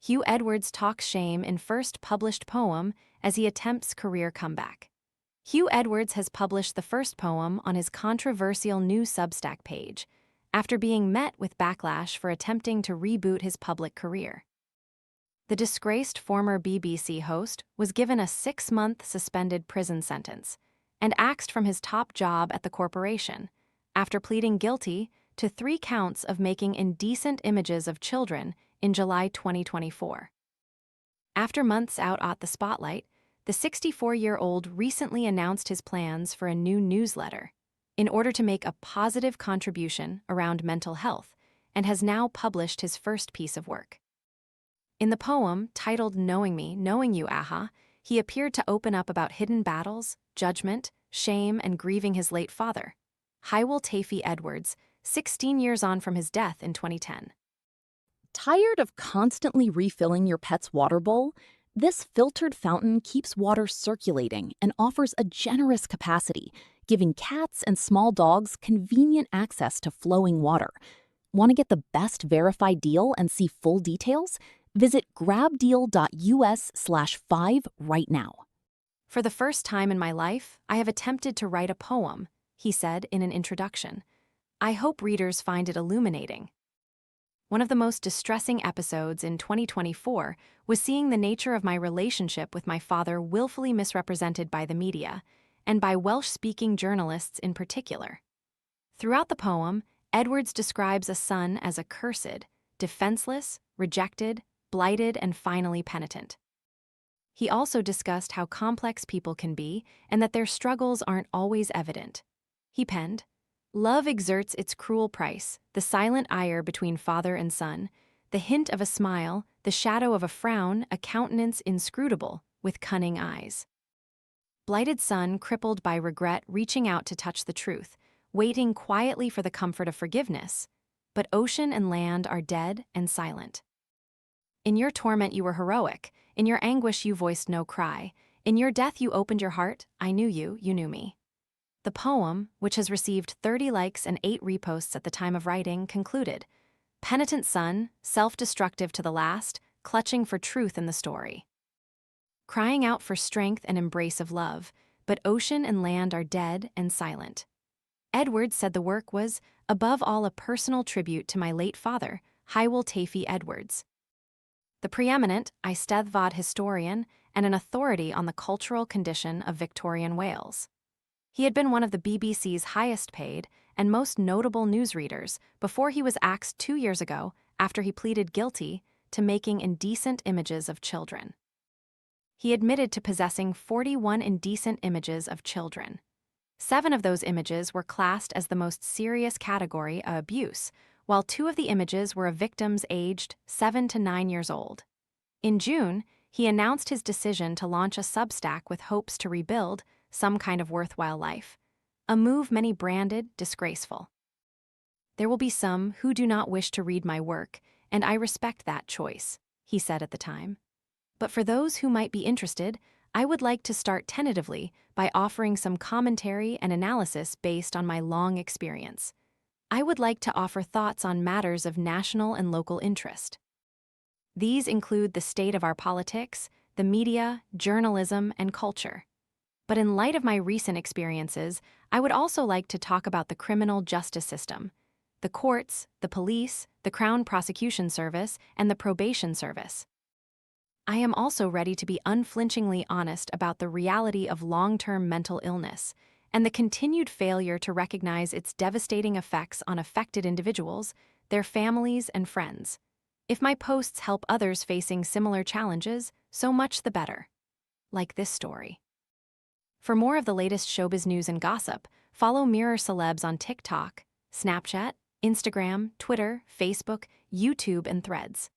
Huw Edwards talks shame in first published poem as he attempts career comeback. Huw Edwards has published the first poem on his controversial new Substack page, after being met with backlash for attempting to reboot his public career. The disgraced former BBC host was given a 6-month suspended prison sentence and axed from his top job at the corporation after pleading guilty to 3 counts of making indecent images of children in July 2024. After months out at the spotlight, the 64-year-old recently announced his plans for a new newsletter in order to make a positive contribution around mental health, and has now published his first piece of work. In the poem, titled Knowing Me, Knowing You, Ahaa, he appeared to open up about hidden battles, judgment, shame, and grieving his late father, Hywel Teifi Edwards, 16 years on from his death in 2010. Tired of constantly refilling your pet's water bowl? This filtered fountain keeps water circulating and offers a generous capacity, giving cats and small dogs convenient access to flowing water. Want to get the best verified deal and see full details? Visit grabdeal.us/5 right now. For the first time in my life, I have attempted to write a poem, he said in an introduction. I hope readers find it illuminating. One of the most distressing episodes in 2024 was seeing the nature of my relationship with my father willfully misrepresented by the media, and by Welsh-speaking journalists in particular. Throughout the poem, Edwards describes a son as accursed, defenseless, rejected, blighted, and finally penitent. He also discussed how complex people can be and that their struggles aren't always evident. He penned, "Love exerts its cruel price, the silent ire between father and son, the hint of a smile, the shadow of a frown, a countenance inscrutable, with cunning eyes." Blighted son crippled by regret reaching out to touch the truth, waiting quietly for the comfort of forgiveness, but ocean and land are dead and silent. In your torment you were heroic, in your anguish you voiced no cry, in your death you opened your heart, I knew you, you knew me. The poem, which has received 30 likes and 8 reposts at the time of writing, concluded, "Penitent son, self-destructive to the last, clutching for truth in the story. Crying out for strength and embrace of love, but ocean and land are dead and silent." Edwards said the work was, above all, a personal tribute to my late father, Hywel Teifi Edwards, the preeminent Eisteddfod historian and an authority on the cultural condition of Victorian Wales. He had been one of the BBC's highest-paid and most notable newsreaders before he was axed 2 years ago after he pleaded guilty to making indecent images of children. He admitted to possessing 41 indecent images of children. 7 of those images were classed as the most serious category of abuse, while 2 of the images were of victims aged 7 to 9 years old. In June, he announced his decision to launch a Substack with hopes to rebuild some kind of worthwhile life, a move many branded disgraceful. "There will be some who do not wish to read my work, and I respect that choice," he said at the time. "But for those who might be interested, I would like to start tentatively by offering some commentary and analysis based on my long experience. I would like to offer thoughts on matters of national and local interest. These include the state of our politics, the media, journalism, and culture. But in light of my recent experiences, I would also like to talk about the criminal justice system, the courts, the police, the Crown Prosecution Service, and the probation service. I am also ready to be unflinchingly honest about the reality of long-term mental illness and the continued failure to recognize its devastating effects on affected individuals, their families, and friends. If my posts help others facing similar challenges, so much the better. Like this story. For more of the latest showbiz news and gossip, follow Mirror Celebs on TikTok, Snapchat, Instagram, Twitter, Facebook, YouTube, and Threads.